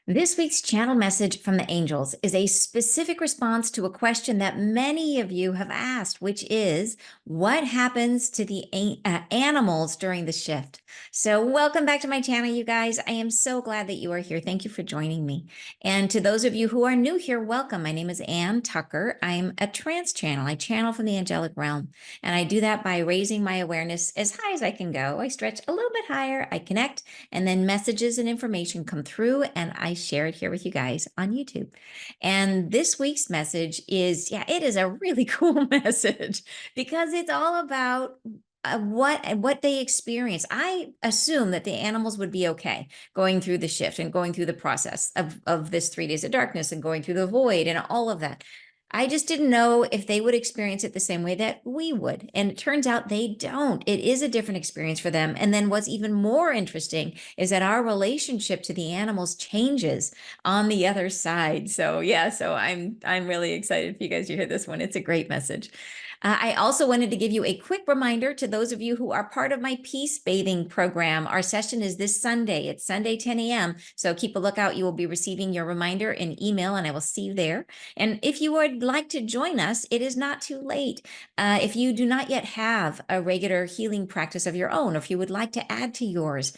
This week's channel message from the angels is a specific response to a question that many of you have asked, which is what happens to the animals during the shift? So, welcome back to my channel, you guys. I am so glad that you are here. Thank you for joining me. And to those of you who are new here, welcome. My name is Ann Tucker. I'm a trance channel. I channel from the angelic realm, and I do that by raising my awareness as high as I can go. I stretch a little bit higher, I connect, and then messages and information come through, and I share it here with you guys on YouTube. And this week's message is, it is a really cool message because it's all about what they experience. I assume that the animals would be okay going through the shift and going through the process of this 3 days of darkness and going through the void and all of that. I just didn't know if they would experience it the same way that we would. And it turns out they don't. It is a different experience for them. And then what's even more interesting is that our relationship to the animals changes on the other side. So I'm really excited for you guys to hear this one. It's a great message. I also wanted to give you a quick reminder to those of you who are part of my peace bathing program. Our session is this Sunday. It's Sunday, 10 a.m. So keep a lookout. You will be receiving your reminder in email, and I will see you there. And if you would like to join us, it is not too late. If you do not yet have a regular healing practice of your own, or if you would like to add to yours,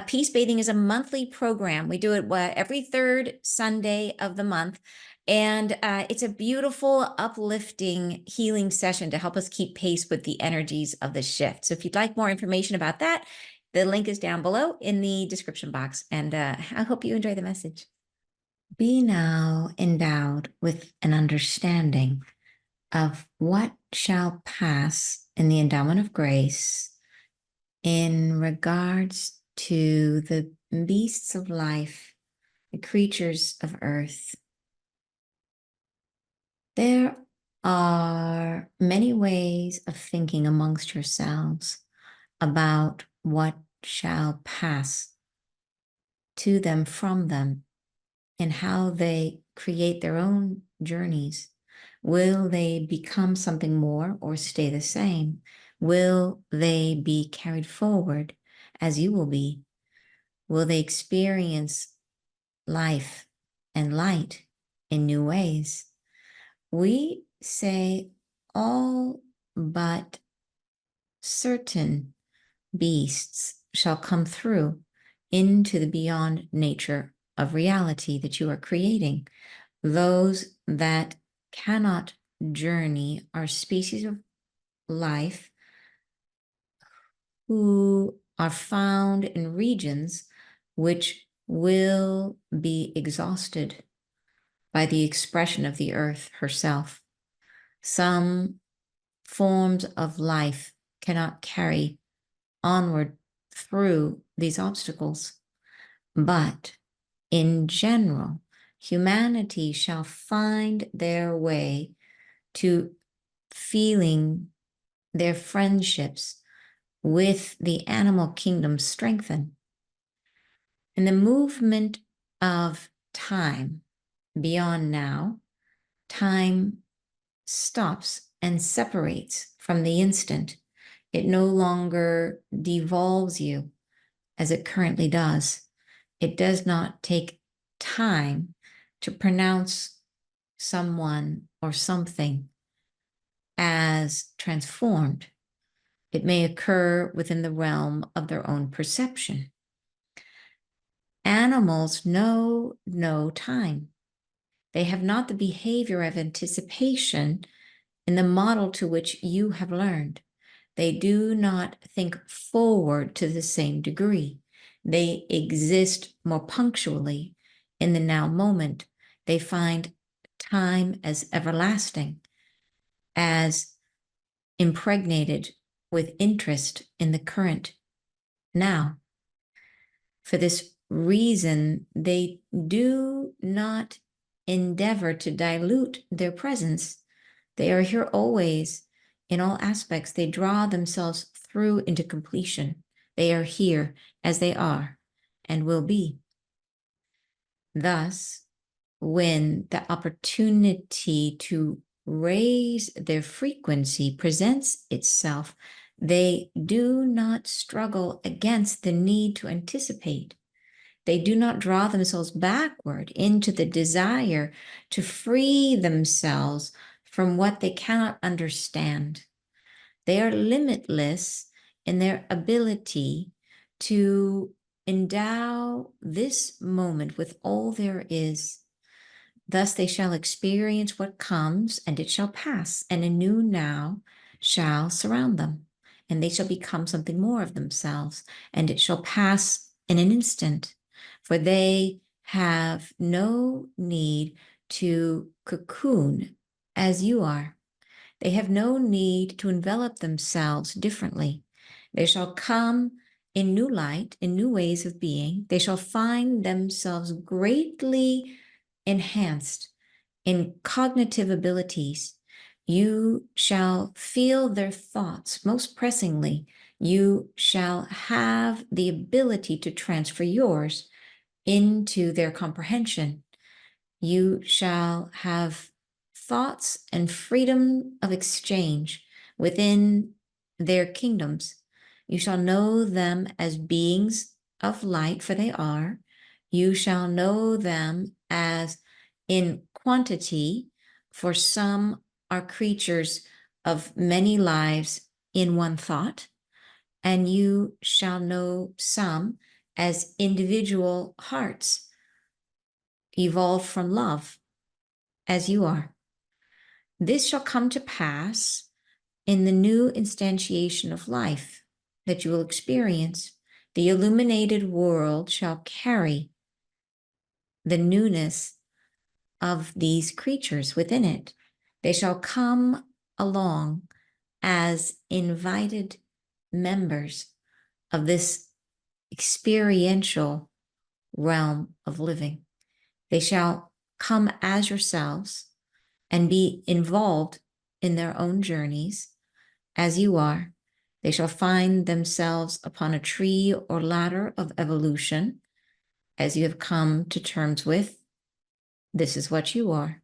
Peace Bathing is a monthly program. We do it every third Sunday of the month. And it's a beautiful, uplifting, healing session to help us keep pace with the energies of the shift. So if you'd like more information about that, the link is down below in the description box. And I hope you enjoy the message. Be now endowed with an understanding of what shall pass in the endowment of grace in regards to the beasts of life, the creatures of earth. There are many ways of thinking amongst yourselves about what shall pass to them from them and how they create their own journeys. Will they become something more or stay the same? Will they be carried forward as you will be? Will they experience life and light in new ways? We say all but certain beasts shall come through into the beyond nature of reality that you are creating. Those that cannot journey are species of life who are found in regions which will be exhausted by the expression of the earth herself. Some forms of life cannot carry onward through these obstacles, but in general, humanity shall find their way to feeling their friendships with the animal kingdom strengthen. In the movement of time beyond now, time stops and separates from the instant. It no longer devolves you as it currently does. It does not take time to pronounce someone or something as transformed. It may occur within the realm of their own perception. Animals know no time. They have not the behavior of anticipation in the model to which you have learned. They do not think forward to the same degree. They exist more punctually in the now moment. They find time as everlasting, as impregnated with interest in the current now. For this reason, they do not endeavor to dilute their presence. They are here always in all aspects. They draw themselves through into completion. They are here as they are and will be. Thus, when the opportunity to raise their frequency presents itself, they do not struggle against the need to anticipate. They do not draw themselves backward into the desire to free themselves from what they cannot understand. They are limitless in their ability to endow this moment with all there is. Thus they shall experience what comes, and it shall pass, and a new now shall surround them, and they shall become something more of themselves, and it shall pass in an instant, for they have no need to cocoon as you are. They have no need to envelop themselves differently. They shall come in new light, in new ways of being. They shall find themselves greatly enhanced in cognitive abilities. You shall feel their thoughts. Most pressingly, you shall have the ability to transfer yours into their comprehension. You shall have thoughts and freedom of exchange within their kingdoms. You shall know them as beings of light, for they are. You shall know them as in quantity, for some are creatures of many lives in one thought. And you shall know some as individual hearts evolved from love, as you are. This shall come to pass in the new instantiation of life that you will experience. The illuminated world shall carry the newness of these creatures within it. They shall come along as invited members of this experiential realm of living. They shall come as yourselves and be involved in their own journeys as you are. They shall find themselves upon a tree or ladder of evolution as you have come to terms with. This is what you are.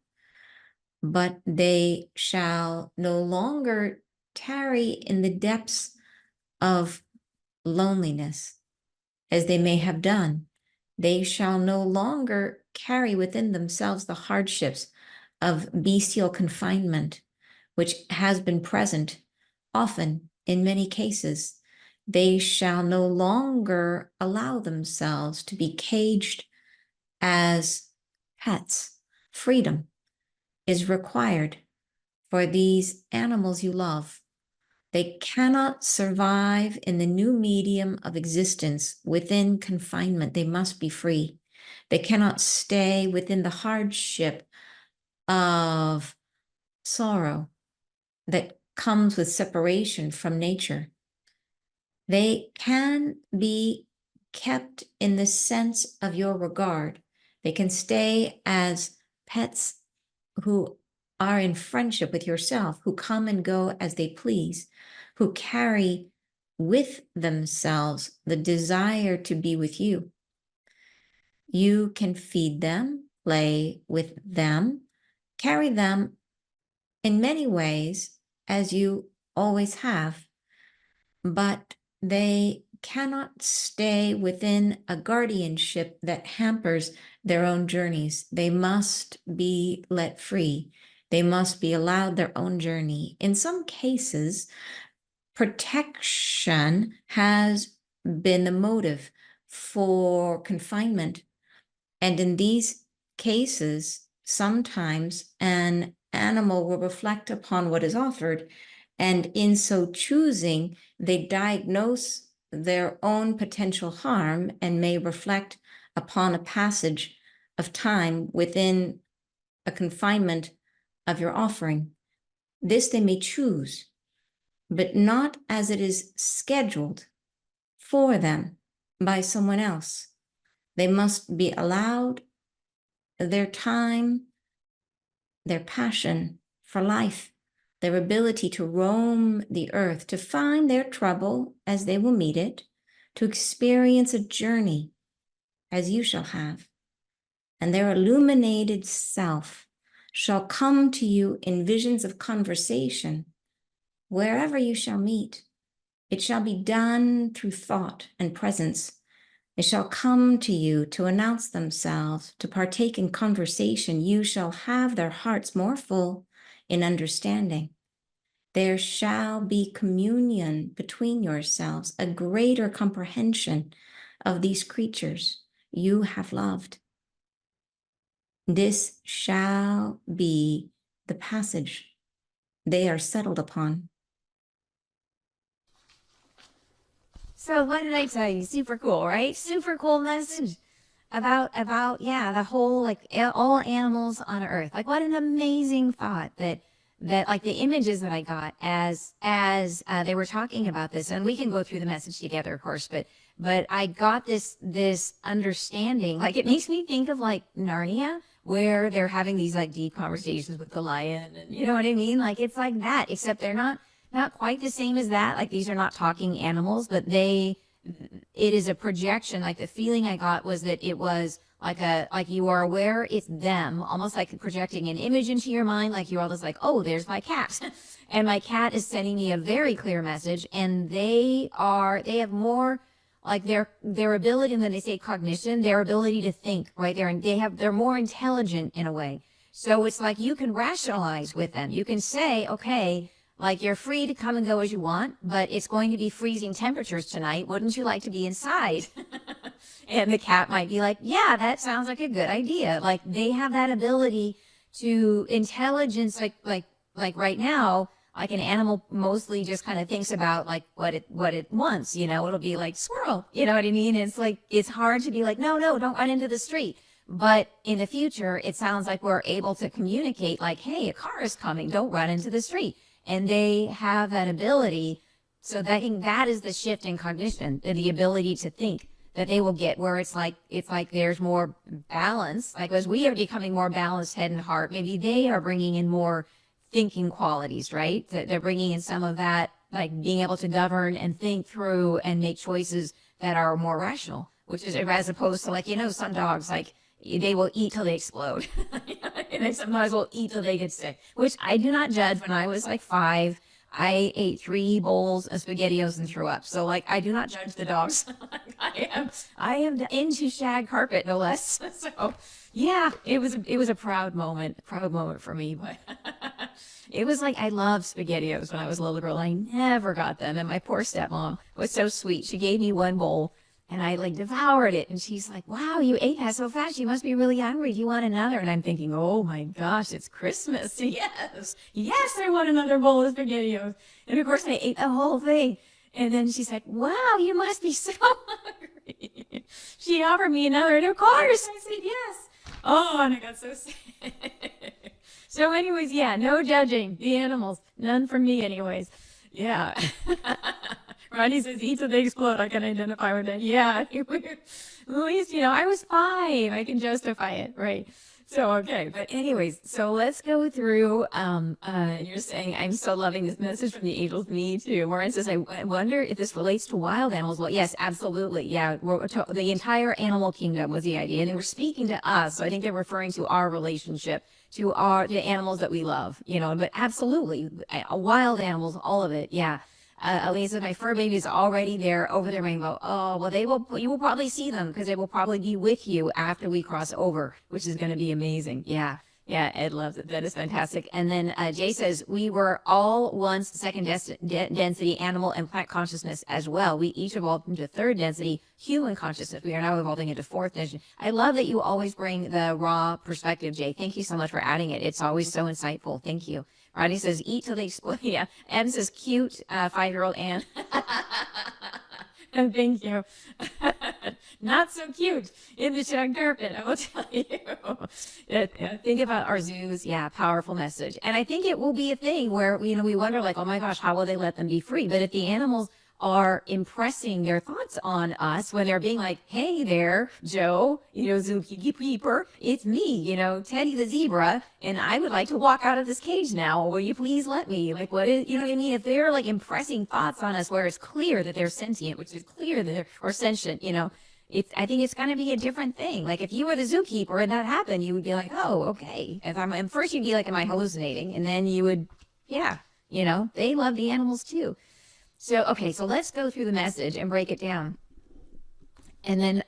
But they shall no longer tarry in the depths of loneliness as they may have done. They shall no longer carry within themselves the hardships of bestial confinement, which has been present often in many cases. They shall no longer allow themselves to be caged as pets. Freedom is required for these animals you love. They cannot survive in the new medium of existence within confinement. They must be free. They cannot stay within the hardship of sorrow that comes with separation from nature. They can be kept in the sense of your regard. They can stay as pets who are in friendship with yourself, who come and go as they please, who carry with themselves the desire to be with you. You can feed them, play with them, carry them in many ways as you always have, but they cannot stay within a guardianship that hampers their own journeys. They must be let free. They must be allowed their own journey. In some cases, protection has been the motive for confinement. And in these cases, sometimes an animal will reflect upon what is offered, and in so choosing, they diagnose their own potential harm and may reflect upon a passage of time within a confinement of your offering. This they may choose, but not as it is scheduled for them by someone else. They must be allowed their time, their passion for life, their ability to roam the earth, to find their trouble as they will meet it, to experience a journey as you shall have. And their illuminated self shall come to you in visions of conversation wherever you shall meet. It shall be done through thought and presence. They shall come to you to announce themselves, to partake in conversation. You shall have their hearts more full in understanding. There shall be communion between yourselves, a greater comprehension of these creatures you have loved. This shall be the passage they are settled upon. So what did I tell you? Super cool, right? Super cool message about yeah, the whole like all animals on earth. Like what an amazing thought that like the images that I got as they were talking about this, and we can go through the message together, of course, but I got this understanding. Like it makes me think of like Narnia, where they're having these like deep conversations with the lion, and you know what I mean? Like it's like that, except they're not quite the same as that. Like these are not talking animals, but it is a projection. Like the feeling I got was that it was like you are aware it's them, almost like projecting an image into your mind. Like you're all just like, oh, there's my cat. And my cat is sending me a very clear message, and they have more like their ability, and then they say cognition, their ability to think, right? They're more intelligent in a way. So it's like you can rationalize with them. You can say, okay, like you're free to come and go as you want, but it's going to be freezing temperatures tonight. Wouldn't you like to be inside? And the cat might be like, yeah, that sounds like a good idea. Like they have that ability to intelligence, like right now, like an animal mostly just kind of thinks about like what it wants, you know. It'll be like squirrel, you know what I mean? It's like it's hard to be like, no, don't run into the street. But in the future, it sounds like we're able to communicate like, hey, a car is coming, don't run into the street. And they have that ability. So that is the shift in cognition, the ability to think that they will get, where it's like there's more balance. Like as we are becoming more balanced head and heart, maybe they are bringing in more thinking qualities, right? That they're bringing in some of that, like being able to govern and think through and make choices that are more rational, which is as opposed to like, you know, some dogs, like they will eat till they explode. And they sometimes will eat till they get sick, which I do not judge. When I was like 5, I ate 3 bowls of SpaghettiOs and threw up. So like, I do not judge the dogs. I am into shag carpet, no less. So yeah, it was a proud moment for me, but it was like, I loved SpaghettiOs when I was a little girl. I never got them. And my poor stepmom was so sweet. She gave me 1 bowl. And I like devoured it. And she's like, wow, you ate that so fast. You must be really hungry. Do you want another? And I'm thinking, oh my gosh, it's Christmas. Yes, I want another bowl of SpaghettiOs. And of course I ate the whole thing. And then she's like, wow, you must be so hungry. She offered me another, and of course I said yes. Oh, and I got so sick. So anyways, yeah, no judging the animals. None from me anyways. Yeah. Ronnie says, eat till they explode. I can identify with that. Yeah. At least, you know, I was 5. I can justify it, right? So, okay. But anyways, so let's go through, you're saying, I'm so loving this message from the angels. Me too. Warren says, I wonder if this relates to wild animals. Well, yes, absolutely. Yeah. The entire animal kingdom was the idea. And they were speaking to us. So I think they're referring to our relationship to the animals that we love, you know, but absolutely wild animals, all of it. Yeah. Elisa, my fur baby is already there over the rainbow. Oh, well, you will probably see them because they will probably be with you after we cross over, which is going to be amazing. Yeah. Yeah. Ed loves it. That is fantastic. And then, Jay says, we were all once second density animal and plant consciousness as well. We each evolved into 3rd density human consciousness. We are now evolving into 4th density. I love that you always bring the raw perspective, Jay. Thank you so much for adding it. It's always so insightful. Thank you. Rodney says, eat till they explode. Yeah. Em says, cute, 5-year-old Anne. Thank you. Not so cute in the shag carpet, I will tell you. Think about our zoos. Yeah, powerful message. And I think it will be a thing where, you know, we wonder like, oh my gosh, how will they let them be free? But if the animals are impressing their thoughts on us when they're being like, hey there, Joe, you know, zookeeper, it's me, you know, Teddy the zebra, and I would like to walk out of this cage now. Will you please let me? Like, what is, you know what I mean? If they're like impressing thoughts on us where it's clear that they're sentient, which is clear that they're, or sentient, you know, I think it's going to be a different thing. Like if you were the zookeeper and that happened, you would be like, oh, okay. And first you'd be like, am I hallucinating? And then you would, yeah, you know, they love the animals too. So, okay, so let's go through the message and break it down. And then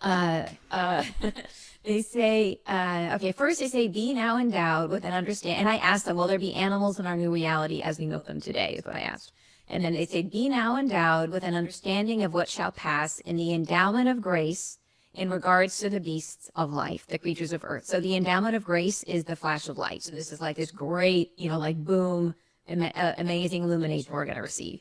they say, okay, first they say, be now endowed with an understanding. And I asked them, will there be animals in our new reality as we know them today, is what I asked. And then they say, be now endowed with an understanding of what shall pass in the endowment of grace in regards to the beasts of life, the creatures of earth. So the endowment of grace is the flash of light. So this is like this great, like boom, amazing illumination we're going to receive.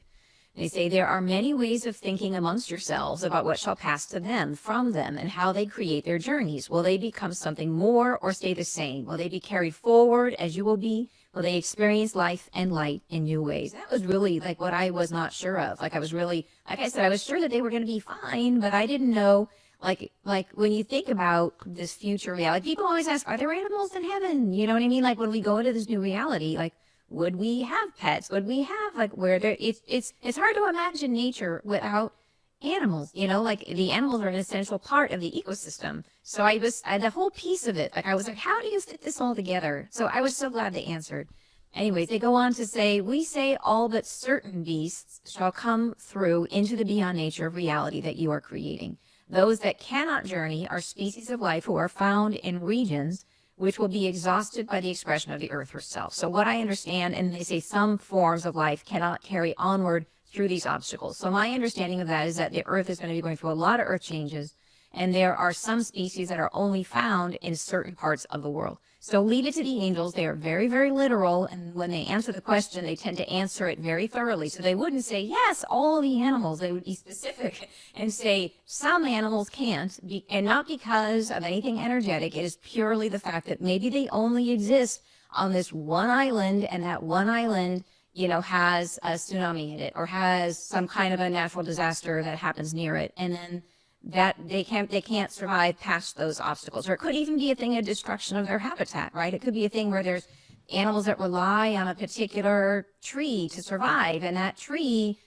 They say there are many ways of thinking amongst yourselves about what shall pass to them, from them, and how they create their journeys. Will they become something more or stay the same? Will they be carried forward as you will be? Will they experience life and light in new ways? That was really like what I was not sure of. Like I was really, like I said, I was sure that they were going to be fine, but I didn't know, like when you think about this future reality, people always ask, are there animals in heaven? You know what I mean? Like when we go into this new reality, like, would we have pets? Would we have like where there? It's hard to imagine nature without animals. Like the animals are an essential part of the ecosystem. So the whole piece of it. Like I was like, how do you fit this all together? So I was so glad they answered. Anyways, they go on to say, we say all but certain beasts shall come through into the beyond nature of reality that you are creating. Those that cannot journey are species of life who are found in regions which will be exhausted by the expression of the earth herself. So what I understand, and they say some forms of life cannot carry onward through these obstacles. So my understanding of that is that the earth is going to be going through a lot of earth changes, and there are some species that are only found in certain parts of the world. So leave it to the angels. They are very, very literal, and when they answer the question, they tend to answer it very thoroughly. So they wouldn't say, yes, all the animals. They would be specific and say some animals can't, and not because of anything energetic. It is purely the fact that maybe they only exist on this one island, and that one island, has a tsunami in it or has some kind of a natural disaster that happens near it. And then that they can't survive past those obstacles. Or it could even be a thing of destruction of their habitat, right? It could be a thing where there's animals that rely on a particular tree to survive, and that tree,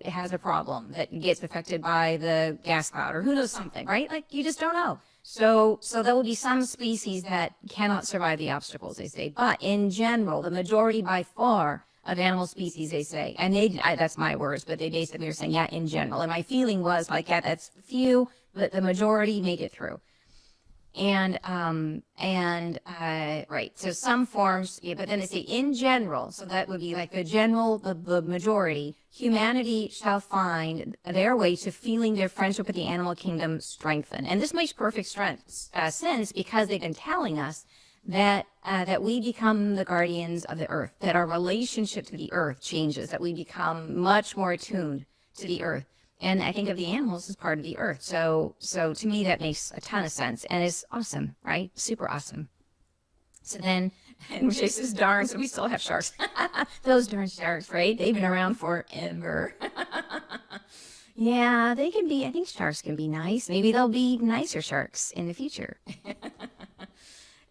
has a problem that gets affected by the gas cloud or who knows something, right? Like you just don't know. So there will be some species that cannot survive the obstacles, they say. But in general, the majority by far of animal species, they say, and that's my words, but they basically are saying, yeah, in general. And my feeling was like, yeah, that's few, but the majority make it through. And right. So some forms, yeah, but then they say in general. So that would be like the majority. Humanity shall find their way to feeling their friendship with the animal kingdom strengthen. And this makes perfect sense because they've been telling us that we become the guardians of the earth, that our relationship to the earth changes, that we become much more attuned to the earth. And I think of the animals as part of the earth. So to me, that makes a ton of sense. And it's awesome, right? Super awesome. So then, and Jay says, darn, so we still have sharks. Those darn sharks, right? They've been around forever. Yeah, they can be, I think sharks can be nice. Maybe they'll be nicer sharks in the future.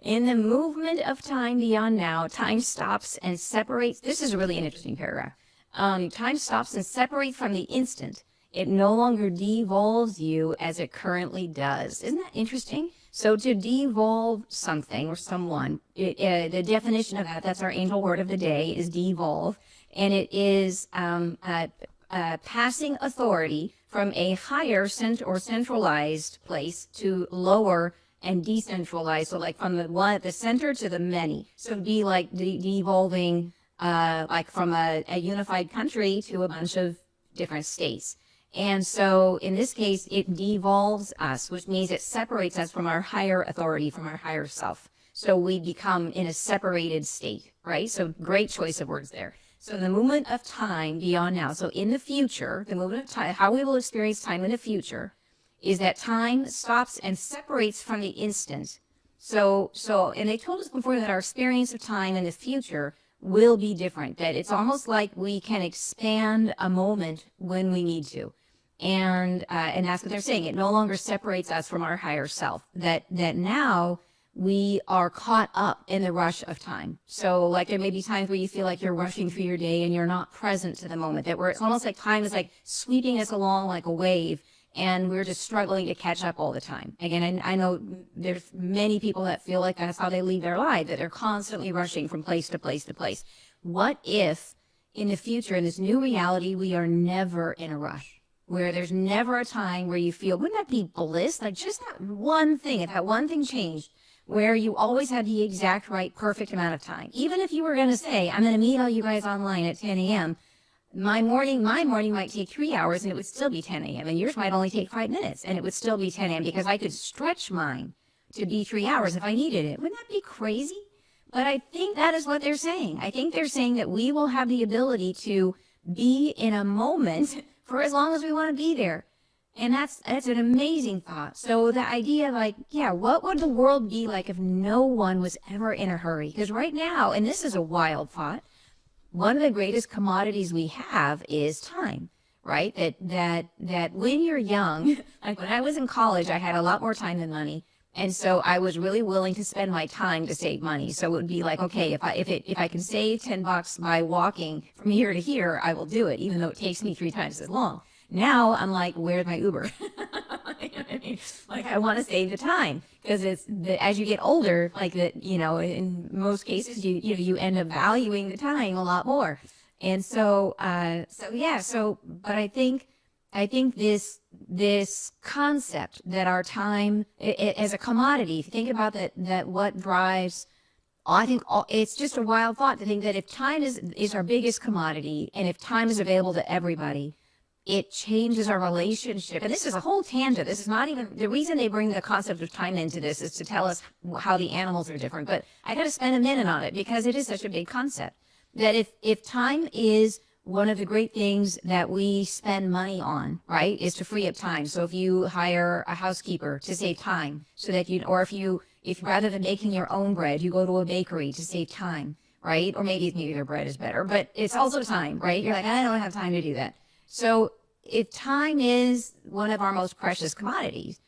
In the movement of time beyond now, time stops and separates. This is really an interesting paragraph. Time stops and separates from the instant. It no longer devolves you as it currently does. Isn't that interesting? So to devolve something or someone, the definition of that's our angel word of the day, is devolve. And it is passing authority from a higher or centralized place to lower and decentralized. So like from the center to the many. So it'd be like devolving like from a unified country to a bunch of different states. And so in this case, it devolves us, which means it separates us from our higher authority, from our higher self. So we become in a separated state, right? So great choice of words there. So the movement of time beyond now. So in the future, the movement of time, how we will experience time in the future is that time stops and separates from the instant. So, and they told us before that our experience of time in the future will be different, that it's almost like we can expand a moment when we need to. And that's what they're saying. It no longer separates us from our higher self, that now we are caught up in the rush of time. So like there may be times where you feel like you're rushing through your day and you're not present to the moment, that where it's almost like time is like sweeping us along like a wave, and we're just struggling to catch up all the time. Again, I know there's many people that feel like that's how they lead their life, that they're constantly rushing from place to place to place. What if in the future, in this new reality, we are never in a rush? where there's never a time where you feel, wouldn't that be bliss? Like just that one thing, if that one thing changed, where you always had the exact right, perfect amount of time. Even if you were going to say, I'm going to meet all you guys online at 10 a.m., my morning might take 3 hours and it would still be 10 a.m. And yours might only take 5 minutes and it would still be 10 a.m. because I could stretch mine to be 3 hours if I needed it. Wouldn't that be crazy? But I think that is what they're saying. I think they're saying that we will have the ability to be in a moment for as long as we want to be there. And that's an amazing thought. So the idea, like, yeah, what would the world be like if no one was ever in a hurry? Because right now, and this is a wild thought, one of the greatest commodities we have is time, right? That when you're young, like when I was in college, I had a lot more time than money. And so I was really willing to spend my time to save money. So it would be like, okay, if I can save $10 by walking from here to here, I will do it, even though it takes me 3 times as long. Now I'm like, where's my Uber? You know what I mean? Like I want to save the time because as you get older, like that, you know, in most cases, you end up valuing the time a lot more. And so, but I think this concept that our time as a commodity, if you think about that what drives, I think it's just a wild thought to think that if time is our biggest commodity and if time is available to everybody, it changes our relationship. And this is a whole tangent. This is not even, the reason they bring the concept of time into this is to tell us how the animals are different. But I got to spend a minute on it because it is such a big concept. That if time is one of the great things that we spend money on, right, is to free up time. So if you hire a housekeeper to save time so that or if rather than making your own bread, you go to a bakery to save time, right? Or maybe their bread is better, but it's also time, right? You're like, I don't have time to do that. So if time is one of our most precious commodities,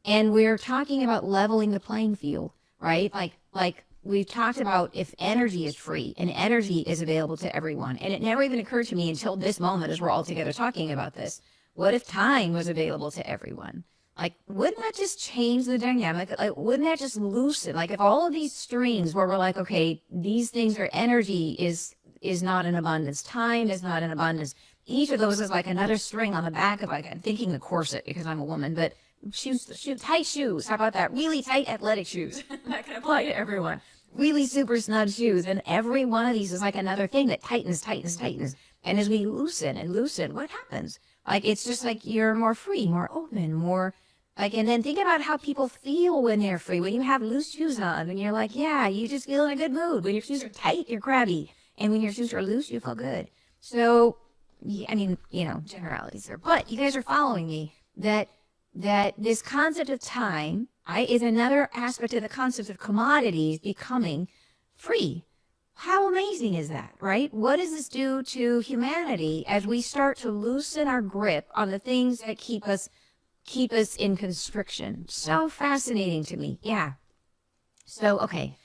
and we're talking about leveling the playing field, right? Like we've talked about if energy is free and energy is available to everyone. And it never even occurred to me until this moment as we're all together talking about this. What if time was available to everyone? Like, wouldn't that just change the dynamic? Like, wouldn't that just loosen? Like, if all of these streams where we're like, okay, these things are energy is not in abundance. Time is not in abundance. Each of those is like another string on the back of, like, I'm thinking the corset because I'm a woman, but tight shoes. How about that? Really tight athletic shoes. That can apply to everyone. Really super snug shoes. And every one of these is like another thing that tightens. And as we loosen, what happens? Like, it's just like you're more free, more open, more like, and then think about how people feel when they're free. When you have loose shoes on and you're like, yeah, you just feel in a good mood. When your shoes are tight, you're crabby. And when your shoes are loose, you feel good. So, I mean, generalities there. But you guys are following me that this concept of time is another aspect of the concept of commodities becoming free. How amazing is that, right? What does this do to humanity as we start to loosen our grip on the things that keep us in constriction? So fascinating to me. Yeah. So, okay.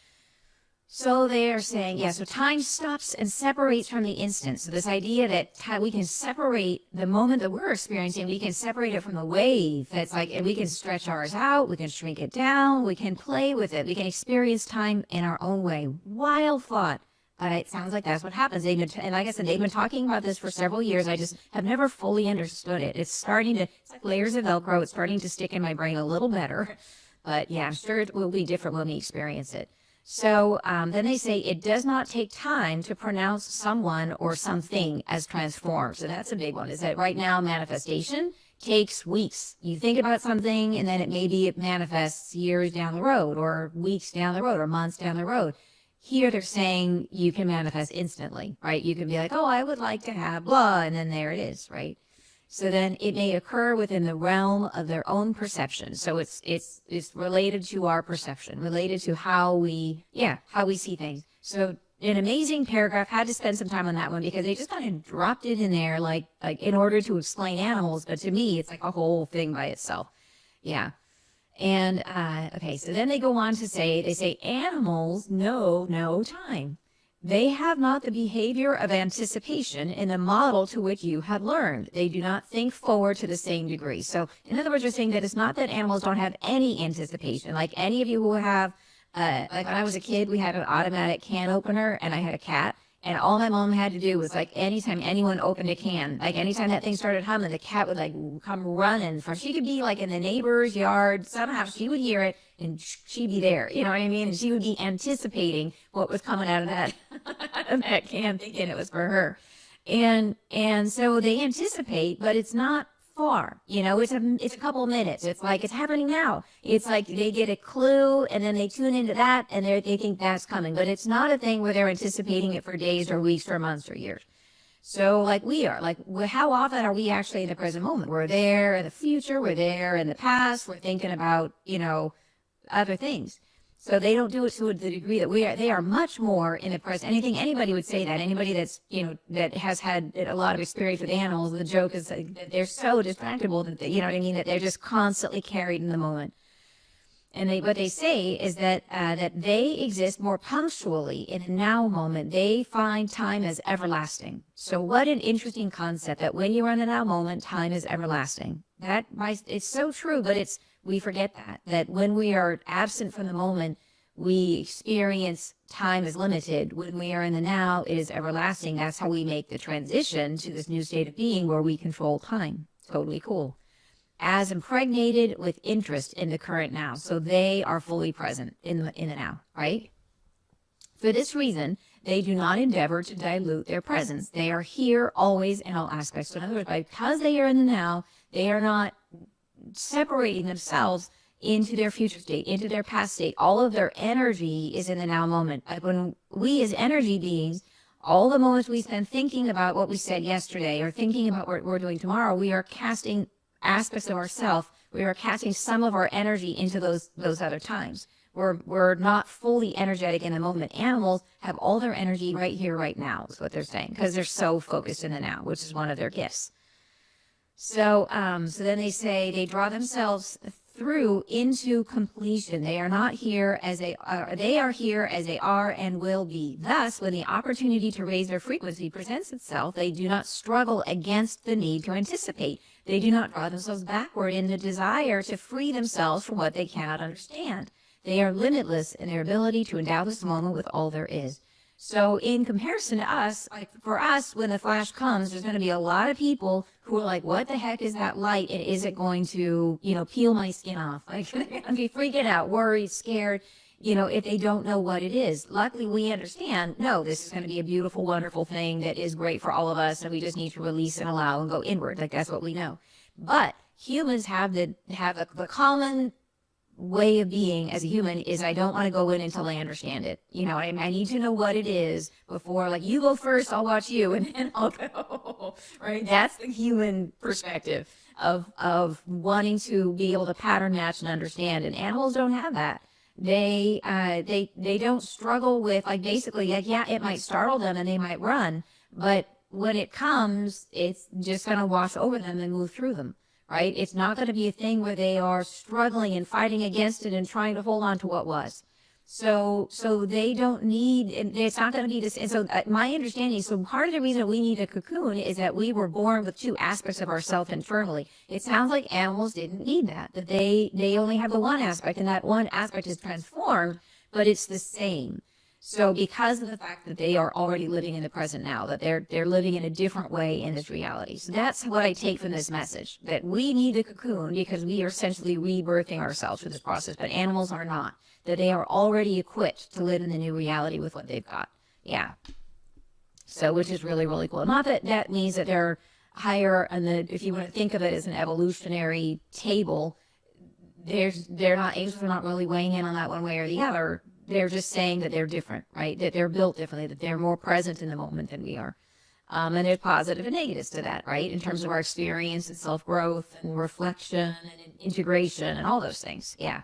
So they are saying, yeah, so time stops and separates from the instant. So this idea that we can separate the moment that we're experiencing, we can separate it from the wave. That's like, and we can stretch ours out, we can shrink it down, we can play with it, we can experience time in our own way. Wild thought. But it sounds like that's what happens. And like I said, they've been talking about this for several years. I just have never fully understood it. It's like layers of Velcro. It's starting to stick in my brain a little better. But yeah, I'm sure it will be different when we experience it. So then they say it does not take time to pronounce someone or something as transformed. So that's a big one, is that right now manifestation takes weeks. You think about something and then it manifests years down the road or weeks down the road or months down the road. Here they're saying you can manifest instantly, right? You can be like, oh, I would like to have blah, and then there it is, right? So then it may occur within the realm of their own perception. So it's related to our perception, related to how we see things. So an amazing paragraph. Had to spend some time on that one because they just kind of dropped it in there like in order to explain animals. But to me, it's like a whole thing by itself. Yeah. And okay, so then they go on to say animals know no time. They have not the behavior of anticipation in the model to which you have learned. They do not think forward to the same degree. So in other words, they're saying that it's not that animals don't have any anticipation. Like any of you who have, like when I was a kid, we had an automatic can opener and I had a cat. And all my mom had to do was like anytime anyone opened a can, like anytime that thing started humming, the cat would like come running from, she could be like in the neighbor's yard. Somehow she would hear it and she'd be there. You know what I mean? And she would be anticipating what was coming out of that, out of that can, thinking it was for her. And so they anticipate, but it's not far. It's a couple of minutes. It's like it's happening now. It's like they get a clue and then they tune into that and they think that's coming. But it's not a thing where they're anticipating it for days or weeks or months or years. So like we are, like how often are we actually in the present moment? We're there in the future. We're there in the past. We're thinking about, other things. So they don't do it to the degree that they are much more in the present. Anybody would say that. Anybody that's, that has had a lot of experience with animals, the joke is that they're so distractible that, that they're just constantly carried in the moment. And what they say is that they exist more punctually in a now moment. They find time as everlasting. So what an interesting concept that when you're in the now moment, time is everlasting. It's so true, but we forget that when we are absent from the moment, we experience time as limited. When we are in the now, it is everlasting. That's how we make the transition to this new state of being where we control time. Totally cool. As impregnated with interest in the current now. So they are fully present in the now, right? For this reason, they do not endeavor to dilute their presence. They are here always in all aspects. So in other words, because they are in the now, they are not separating themselves into their future state, into their past state. All of their energy is in the now moment. When we as energy beings, all the moments we spend thinking about what we said yesterday or thinking about what we're doing tomorrow, we are casting aspects of ourselves. We are casting some of our energy into those other times. We're not fully energetic in the moment. Animals have all their energy right here, right now, is what they're saying, because they're so focused in the now, which is one of their gifts. So then they say they draw themselves through into completion. They are not here as they are here as they are and will be. Thus, when the opportunity to raise their frequency presents itself, they do not struggle against the need to anticipate. They do not draw themselves backward in the desire to free themselves from what they cannot understand. They are limitless in their ability to endow this moment with all there is. So in comparison to us, like for us, when the flash comes, there's going to be a lot of people who are like, what the heck is that light? And is it going to, peel my skin off? Like, they're going to be freaking out, worried, scared, if they don't know what it is. Luckily, we understand, no, this is going to be a beautiful, wonderful thing that is great for all of us. And we just need to release and allow and go inward. Like, that's what we know. But humans have the common way of being as a human is I don't want to go in until I understand it. I need to know what it is before, like, you go first, I'll watch you, and then I'll go, right? That's the human perspective of wanting to be able to pattern match and understand. And animals don't have that. They don't struggle with, like, basically, like, yeah, it might startle them and they might run, but when it comes, it's just going to wash over them and move through them. Right? It's not going to be a thing where they are struggling and fighting against it and trying to hold on to what was. So they don't need, and it's not going to be this. And so my understanding, so part of the reason we need a cocoon is that we were born with two aspects of ourself internally. It sounds like animals didn't need that they only have the one aspect, and that one aspect is transformed, but it's the same. So because of the fact that they are already living in the present now, that they're living in a different way in this reality. So that's what I take from this message, that we need a cocoon because we are essentially rebirthing ourselves through this process, but animals are not, that they are already equipped to live in the new reality with what they've got. Yeah. So, which is really, really cool. Not that that means that they're higher, and if you want to think of it as an evolutionary table, angels are not really weighing in on that one way or the other. They're just saying that they're different, right? That they're built differently, that they're more present in the moment than we are. And there's positive and negatives to that, right? In terms of our experience and self-growth and reflection and integration and all those things. Yeah.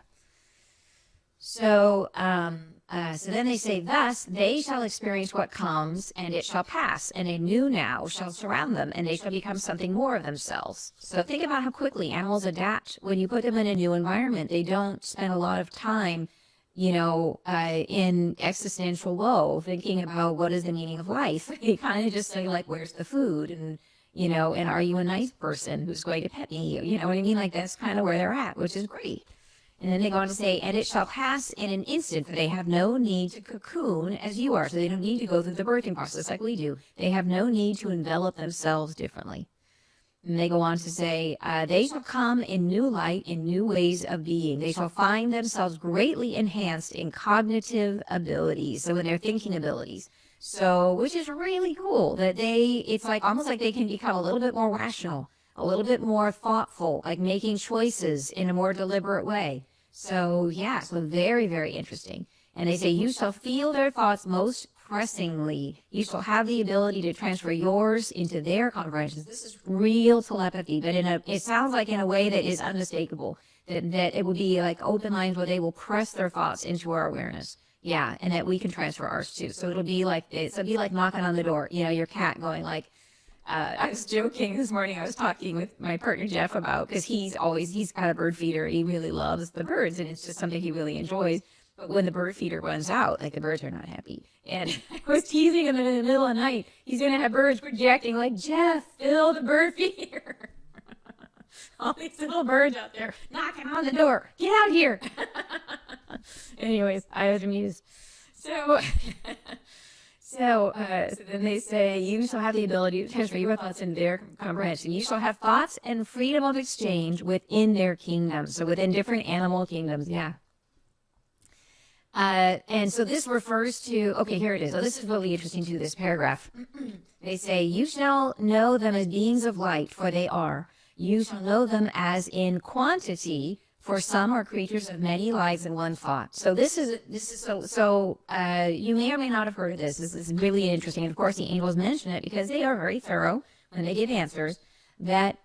So then they say, thus they shall experience what comes, and it shall pass, and a new now shall surround them, and they shall become something more of themselves. So think about how quickly animals adapt. When you put them in a new environment, they don't spend a lot of time in existential woe, thinking about what is the meaning of life. They kind of just say, like, where's the food? And, and are you a nice person who's going to pet me? You know what I mean? Like, that's kind of where they're at, which is great. And then they go on to say, and it shall pass in an instant, for they have no need to cocoon as you are. So they don't need to go through the birthing process like we do. They have no need to envelop themselves differently. And they go on to say, they shall come in new light, in new ways of being. They shall find themselves greatly enhanced in cognitive abilities, so in their thinking abilities. So, which is really cool that it's like almost like they can become a little bit more rational, a little bit more thoughtful, like making choices in a more deliberate way. So, yeah, so very, very interesting. And they say, you shall feel their thoughts most pressingly. You shall have the ability to transfer yours into their comprehensions. This is real telepathy, but it sounds like in a way that is unmistakable, that it would be like open lines where they will press their thoughts into our awareness. Yeah, and that we can transfer ours too. So it'll be like knocking on the door, your cat going like, I was joking this morning. I was talking with my partner Jeff about, because he's got a bird feeder. He really loves the birds, and it's just something he really enjoys. But when the bird feeder runs out, like the birds are not happy. And I was teasing him in the middle of the night. He's going to have birds projecting like, Jeff, fill the bird feeder. All these little birds out there knocking on the door. Get out here. Anyways, I was amused. So then they say, you shall have the ability to transfer your thoughts in their comprehension. You shall have thoughts and freedom of exchange within their kingdoms. So within different animal kingdoms, yeah. And so this refers to, okay, here it is. So this is really interesting too, this paragraph. They say, you shall know them as beings of light, for they are. You shall know them as in quantity, for some are creatures of many lives and one thought. So this is you may or may not have heard of this. This is really interesting. And of course, the angels mention it because they are very thorough when they give answers. That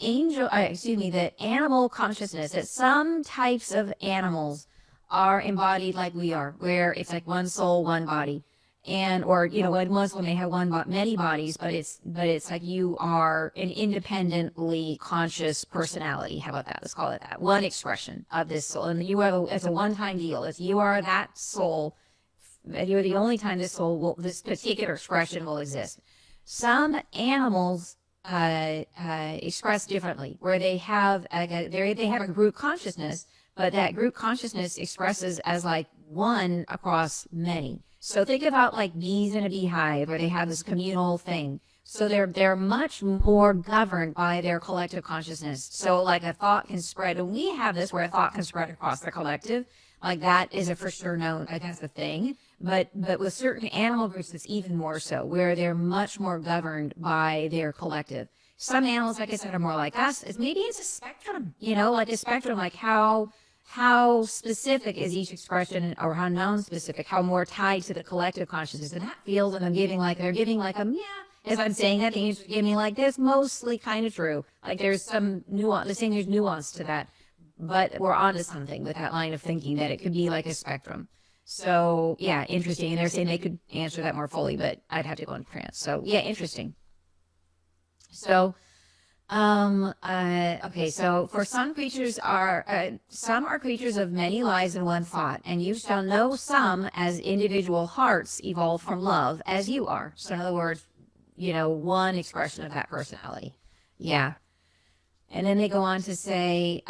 animal consciousness, that some types of animals are embodied like we are, where it's like one soul, one body. And, or, when Muslim may have many bodies, but it's like you are an independently conscious personality. How about that? Let's call it that. One expression of this soul. And it's a one-time deal. If you are that soul, you're the only time this particular expression will exist. Some animals, express differently, where they have a group consciousness, but that group consciousness expresses as like one across many. So think about like bees in a beehive, where they have this communal thing. So they're much more governed by their collective consciousness. So like a thought can spread, and we have this where a thought can spread across the collective. Like that is a for sure known, like that's a thing. But with certain animal groups, it's even more so, where they're much more governed by their collective. Some animals, like I said, are more like us. Maybe it's a spectrum, like a spectrum, like how specific is each expression, or how non-specific, how more tied to the collective consciousness. And that feels, and they're giving like a, yeah, as I'm saying that, the angels are giving like this, mostly kind of true. Like there's some nuance, they're saying there's nuance to that, but we're onto something with that line of thinking, that it could be like a spectrum. So yeah, interesting. And they're saying they could answer that more fully, but I'd have to go into trance. So yeah, interesting. So, okay, so for some are creatures of many lives and one thought, and you shall know some as individual hearts evolved from love, as you are. So in other words, one expression of that personality. Yeah. And then they go on to say,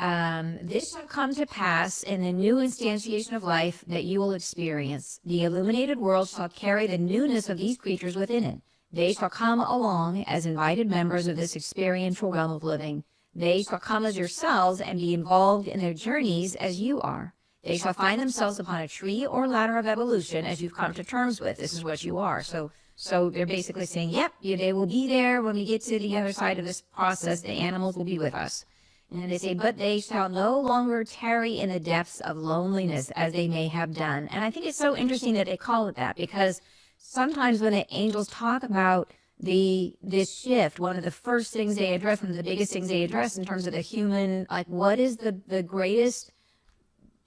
this shall come to pass in the new instantiation of life that you will experience. The illuminated world shall carry the newness of these creatures within it. They shall come along as invited members of this experiential realm of living. They shall come as yourselves and be involved in their journeys as you are. They shall find themselves upon a tree or ladder of evolution as you've come to terms with. This is what you are. So they're basically saying, yep, they will be there when we get to the other side of this process. The animals will be with us. And they say, but they shall no longer tarry in the depths of loneliness as they may have done. And I think it's so interesting that they call it that, because sometimes when the angels talk about this shift, one of the first things they address, one of the biggest things they address in terms of the human, like what is the greatest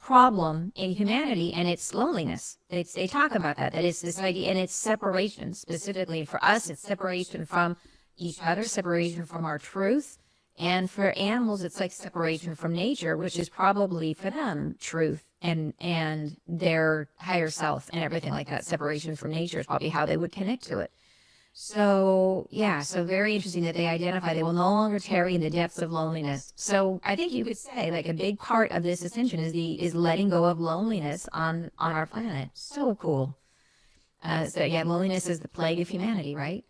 problem in humanity, and it's loneliness. They talk about that it's this idea, and it's separation. Specifically for us, it's separation from each other, separation from our truth. And for animals, it's like separation from nature, which is probably for them truth and their higher self and everything like that. Separation from nature is probably how they would connect to it. So yeah, so very interesting that they identify they will no longer tarry in the depths of loneliness. So I think you could say like a big part of this ascension is letting go of loneliness on our planet. So cool. So yeah, loneliness is the plague of humanity, right?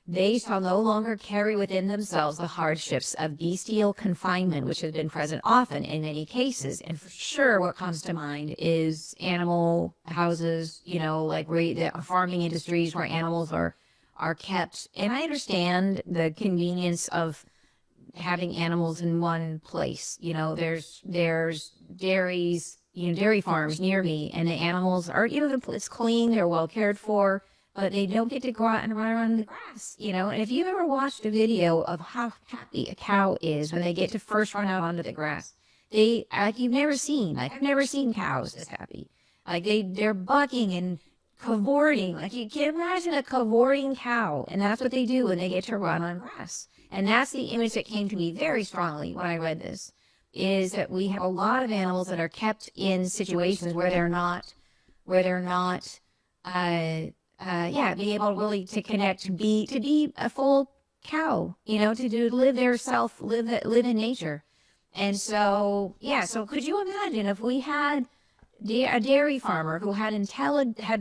They shall no longer carry within themselves the hardships of bestial confinement, which has been present often in many cases. And for sure, what comes to mind is animal houses, like the farming industries where animals are kept. And I understand the convenience of having animals in one place. There's dairies, dairy farms near me, and the animals are, it's clean, they're well cared for, but they don't get to go out and run around in the grass, And if you've ever watched a video of how happy a cow is when they get to first run out onto the grass, I've never seen cows this happy. Like they're bucking and cavorting. Like you can imagine a cavorting cow, and that's what they do when they get to run on grass. And that's the image that came to me very strongly when I read this, is that we have a lot of animals that are kept in situations where they're not, be able really to connect, to be a full cow, to live their self, live in nature. And so, so could you imagine if we had a dairy farmer who had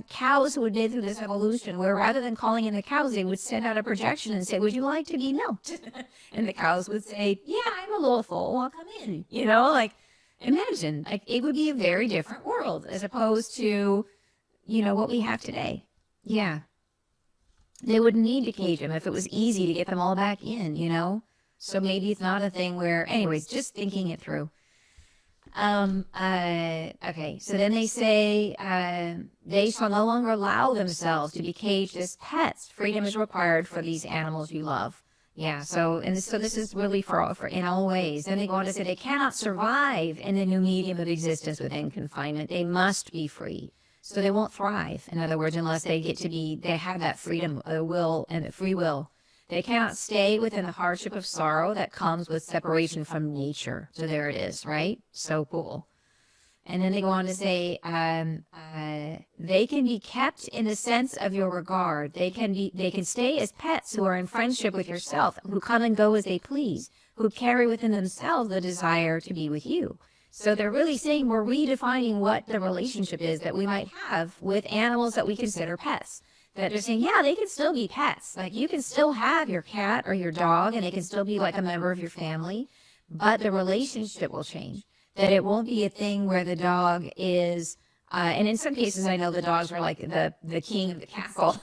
cows who had been through this evolution, where rather than calling in the cows, they would send out a projection and say, "Would you like to be milked?" And the cows would say, "Yeah, I'm a little full. I'll come in." Imagine, it would be a very different world as opposed to, what we have today. Yeah. They wouldn't need to cage them if it was easy to get them all back in, So maybe it's not a thing where, anyways, just thinking it through. Okay, so then they say, they shall no longer allow themselves to be caged as pets. Freedom is required for these animals you love. Yeah, so this is really for in all ways. Then they go on to say they cannot survive in the new medium of existence within confinement. They must be free. So they won't thrive, in other words, unless they have that freedom, will, and the free will. They cannot stay within the hardship of sorrow that comes with separation from nature. So there it is, right? So cool. And then they go on to say, they can be kept in the sense of your regard. They can stay as pets who are in friendship with yourself, who come and go as they please, who carry within themselves the desire to be with you. So they're really saying we're redefining what the relationship is that we might have with animals that we consider pets. That they're saying, yeah, they can still be pets. Like you can still have your cat or your dog and they can still be like a member of your family, but the relationship will change. That it won't be a thing where the dog is, and in some cases I know the dogs are like the king of the castle.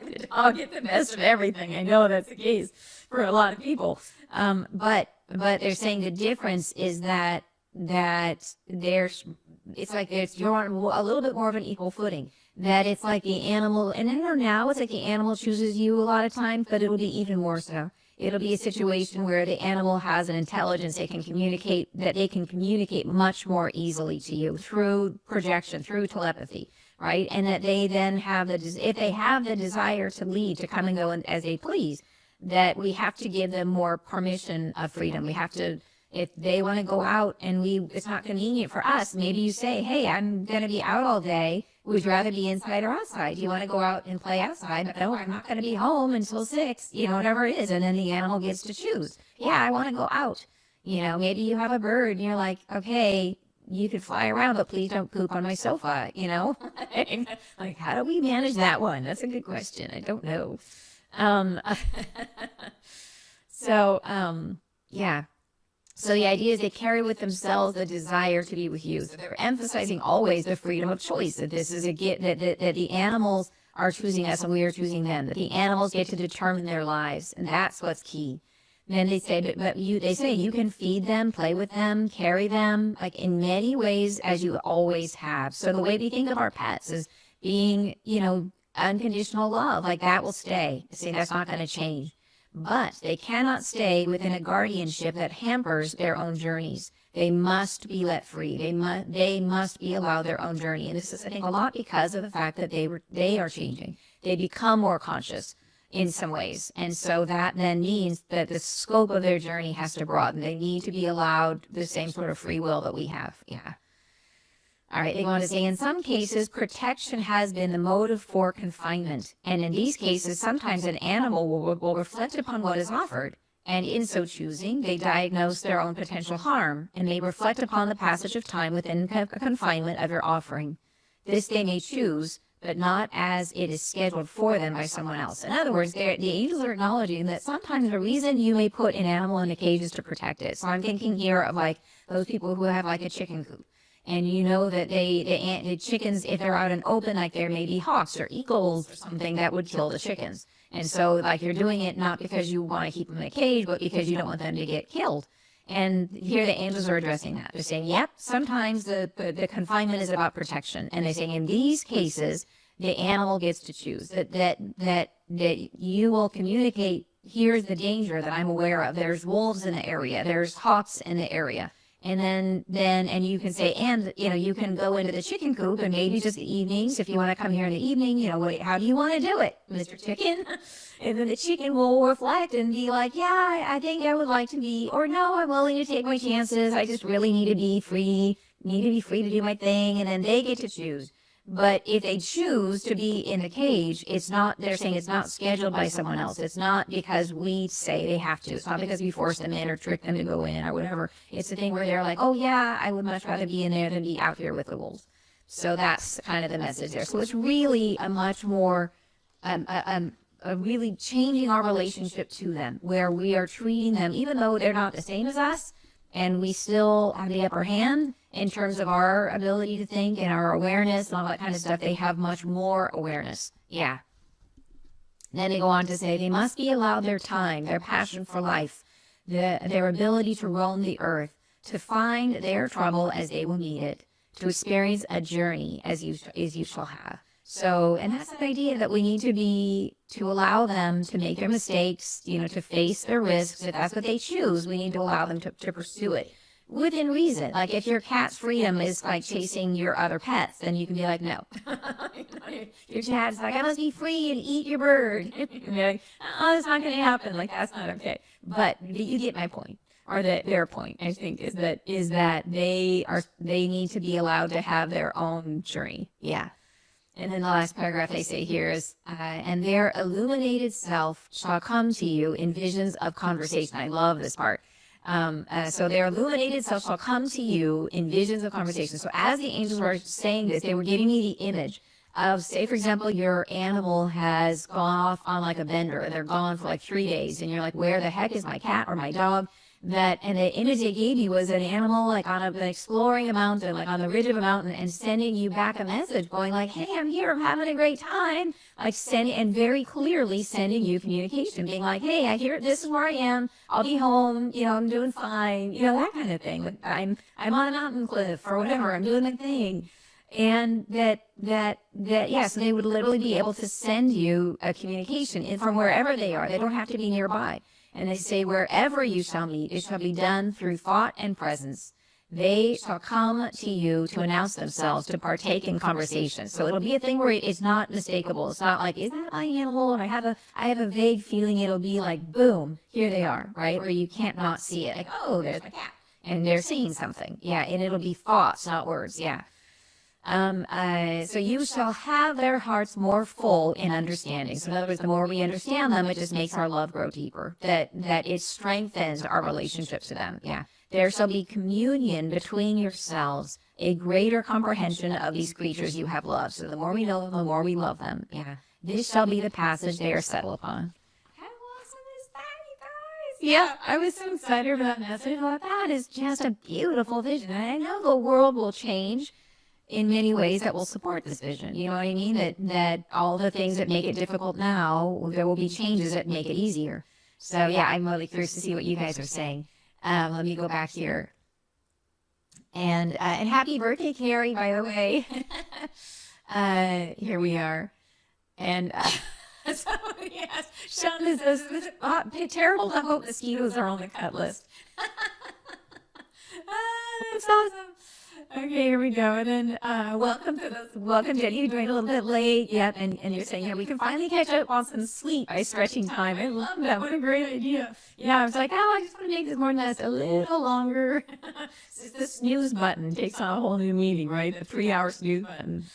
The dog gets the best of everything. I know that's the case for a lot of people. But they're saying the difference is that you're on a little bit more of an equal footing. That it's like the animal, and I know now it's like the animal chooses you a lot of times, but it'll be even more so. It'll be a situation where the animal has an intelligence they can communicate much more easily to you through projection, through telepathy, right? And that they then if they have the desire to lead, to come and go as they please, that we have to give them more permission of freedom. We have to, if they want to go out and it's not convenient for us, maybe you say, "Hey, I'm going to be out all day. Would you rather be inside or outside? Do you want to go out and play outside?" "No, I'm not going to be home until 6, whatever it is." And then the animal gets to choose. "Yeah, I want to go out." Maybe you have a bird and you're like, "Okay, you could fly around, but please don't poop on my sofa," Like, how do we manage that one? That's a good question. I don't know. Yeah. So the idea is they carry with themselves the desire to be with you. So they're emphasizing always the freedom of choice, that this is a gift, that the animals are choosing us and we are choosing them, that the animals get to determine their lives. And that's what's key. And then they say, they say you can feed them, play with them, carry them, like in many ways as you always have. So the way we think of our pets is being, unconditional love, like that will stay. They say that's not going to change. But they cannot stay within a guardianship that hampers their own journeys. They must be let free. They must be allowed their own journey. And this is, I think, a lot because of the fact that they are changing. They become more conscious in some ways. And so that then means that the scope of their journey has to broaden. They need to be allowed the same sort of free will that we have. Yeah. All right, they go on to say, in some cases, protection has been the motive for confinement. And in these cases, sometimes an animal will reflect upon what is offered. And in so choosing, they diagnose their own potential harm, and they reflect upon the passage of time within confinement of your offering. This they may choose, but not as it is scheduled for them by someone else. In other words, the angels are acknowledging that sometimes the reason you may put an animal in a cage is to protect it. So I'm thinking here of like those people who have like a chicken coop. And you know that the chickens, if they're out in open, like there may be hawks or eagles or something that would kill the chickens. And so like you're doing it not because you want to keep them in a cage, but because you don't want them to get killed. And here the angels are addressing that. They're saying, yep, sometimes the confinement is about protection. And they say in these cases, the animal gets to choose, that you will communicate, here's the danger that I'm aware of. There's wolves in the area. There's hawks in the area. And then you can say, and, you can go into the chicken coop and maybe just the evenings, if you want to come here in the evening, how do you want to do it, Mr. Chicken? And then the chicken will reflect and be like, yeah, I think I would like to be, or no, I'm willing to take my chances. I just really need to be free to do my thing. And then they get to choose. But if they choose to be in the cage, they're saying it's not scheduled by someone else. It's not because we say they have to. It's not because we force them in or trick them to go in or whatever. It's the thing where they're like, oh yeah, I would much rather be in there than be out here with the wolves. So that's kind of the message there. So it's really a much more, really changing our relationship to them, where we are treating them, even though they're not the same as us, and we still have the upper hand in terms of our ability to think and our awareness and all that kind of stuff. They have much more awareness. Yeah. Then they go on to say they must be allowed their time, their passion for life, their ability to roam the earth, to find their trouble as they will meet it, to experience a journey as you shall have. So, and that's the idea that we need to allow them to make their mistakes, to face their risks. If that's what they choose, we need to allow them to pursue it within reason. Like if your cat's freedom is like chasing your other pets, then you can be like, no. Your cat's like, I must be free and eat your bird. You're like, oh, that's not going to happen. Like, that's not okay. But you get my point. Or their point, I think, is that they need to be allowed to have their own journey. Yeah. And then the last paragraph they say here is, and their illuminated self shall come to you in visions of conversation. I love this part. So their illuminated self shall come to you in visions of conversation. So as the angels were saying this, they were giving me the image of, say, for example, your animal has gone off on like a bender. They're gone for like 3 days. And you're like, where the heck is my cat or my dog? And the image they gave you was an animal like on exploring a mountain, like on the ridge of a mountain, and sending you back a message going like, hey, I'm here, I'm having a great time. Like sending, and very clearly sending you communication, being like, hey, I hear this is where I am. I'll be home. I'm doing fine. That kind of thing. Like, I'm on a mountain cliff or whatever. I'm doing my thing. And yeah, so they would literally be able to send you a communication from wherever they are. They don't have to be nearby. And they say, wherever you shall meet, it shall be done through thought and presence. They shall come to you to announce themselves, to partake in conversation. So it'll be a thing where it's not mistakable. It's not like, is that my animal? And I have a vague feeling it'll be like, boom, here they are, right? Where you can't not see it. Like, oh, there's my cat. And they're seeing something. Yeah, and it'll be thoughts, not words. Yeah. So you shall have their hearts more full in understanding. So in other words, the more we understand them, it just makes our love grow deeper, that it strengthens our relationship to them. Yeah. There shall be communion between yourselves, a greater comprehension of these creatures you have loved. So the more we know them, the more we love them. Yeah. This shall be the passage they are settled upon. How awesome is that, you guys? Yeah, I was so excited about that. So I thought, that is just a beautiful vision. And I know the world will change in many ways that will support this vision. You know what I mean? That all the things that make it difficult now, there will be changes that make it easier. So yeah, I'm really curious to see what you guys are saying. Let me go back here. And happy birthday, Carrie, by the way. Here we are. And somebody asked, Shonda says, it's terrible to hope mosquitoes are on the cut list. That's awesome. Okay, here we go. And then welcome Jenny. You joined a little bit late. Yep, and you're saying, yeah, we can finally catch up on some sleep by stretching time. I love that. What a great idea. Yeah, I was like, oh, I just want to make this morning last a little longer. It's the snooze button takes on a whole new meaning, right? The 3-hour snooze button.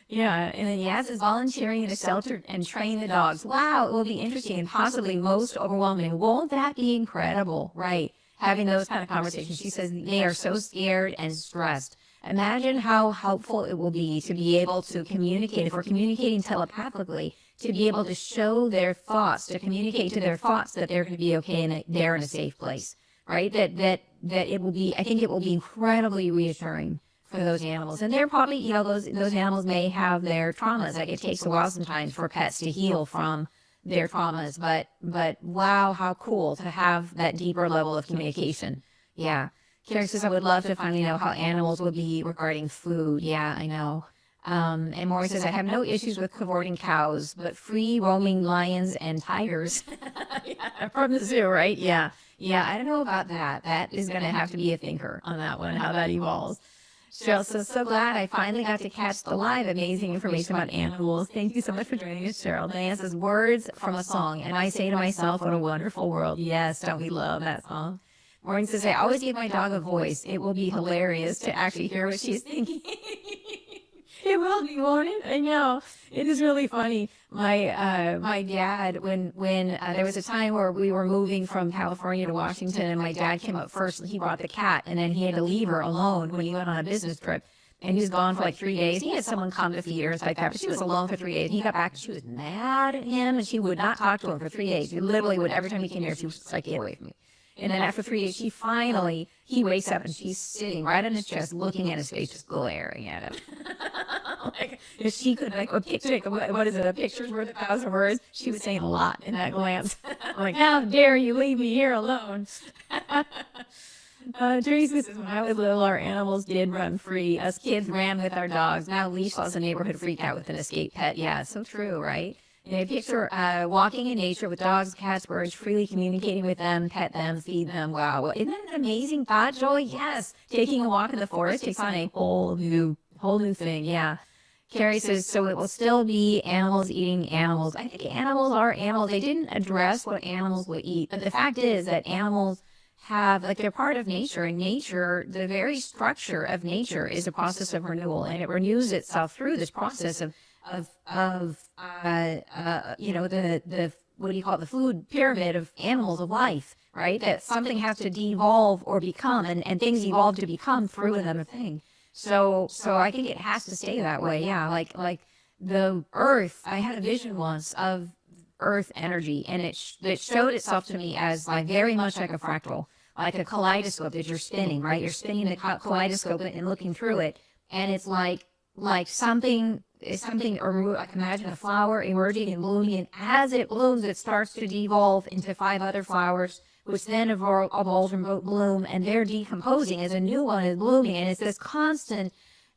Yeah, and then Yaz is volunteering in a shelter and training the dogs. Wow, it will be interesting and possibly most overwhelming. Won't that be incredible, right? Having those kind of conversations. She says they are so scared and stressed. Imagine how helpful it will be to be able to communicate, if we're communicating telepathically, to be able to show their thoughts, to communicate to their thoughts that they're going to be okay and they're in a safe place, right? That it will be, I think it will be incredibly reassuring for those animals. And they're probably, you know, those animals may have their traumas. Like it takes a while sometimes for pets to heal from their traumas, but wow, how cool to have that deeper level of communication. Yeah. Carrie says, I would love to finally know how animals would be regarding food. Yeah, I know. And Maury says, I have no issues with cavorting cows, but free roaming lions and tigers. Yeah, from the zoo, right? Yeah. Yeah, I don't know about that. That is going to have to be a thinker on that one, how that evolves. Cheryl says, so glad I finally got to catch the live amazing information about animals. Thank you so much for joining us, Cheryl. Diane says, words from a song. And I say to myself, what a wonderful world. Yes, don't we love that song? Maureen says, I always give my dog a voice. It will be hilarious to actually hear what she's thinking. It will be, won't it? I know. It is really funny. My dad, when there was a time where we were moving from California to Washington, and my dad came up first, and he brought the cat, and then he had to leave her alone when he went on a business trip. And he was gone for like 3 days. He had someone come to feed her and stuff like that, but she was alone for 3 days. And he got back, and she was mad at him, and she would not talk to him for 3 days. She literally would, every time he came here, she was just like, get away from me. And then after 3 days, he wakes up and she's sitting right on his chest, looking at his face, just glaring at him. Like, if she could, like, a picture, what is it, a picture's worth 1,000 words? She was saying a lot in that glance. Like, how dare you leave me here alone? Teresa says, when I was little, our animals did run free. Us kids ran with our dogs. Now leash laws in the neighborhood freak out with an escaped pet. Yeah, it's so true, right? And I picture walking in nature with dogs, cats, birds, freely communicating with them, pet them, feed them. Wow. Well, isn't that an amazing thought, Joy? Yes. Taking a walk in the forest takes on a whole new thing. Yeah. Carrie says, so it will still be animals eating animals. I think animals are animals. They didn't address what animals will eat. But the fact is that animals have, like, they're part of nature. And nature, the very structure of nature is a process of renewal. And it renews itself through this process of you know, the what do you call it, the food pyramid of animals of life, right? That something has to devolve or become, and things evolve to become through another thing. So I think it has to stay that way. Yeah, like the earth. I had a vision once of earth energy, and it showed itself to me as like very much like a fractal, like a kaleidoscope that you're spinning, right? You're spinning the kaleidoscope and looking through it, and it's like something. It's something, or I can imagine a flower emerging and blooming, and as it blooms, it starts to devolve into 5 other flowers, which then evolve and bloom, and they're decomposing as a new one is blooming, and it's this constant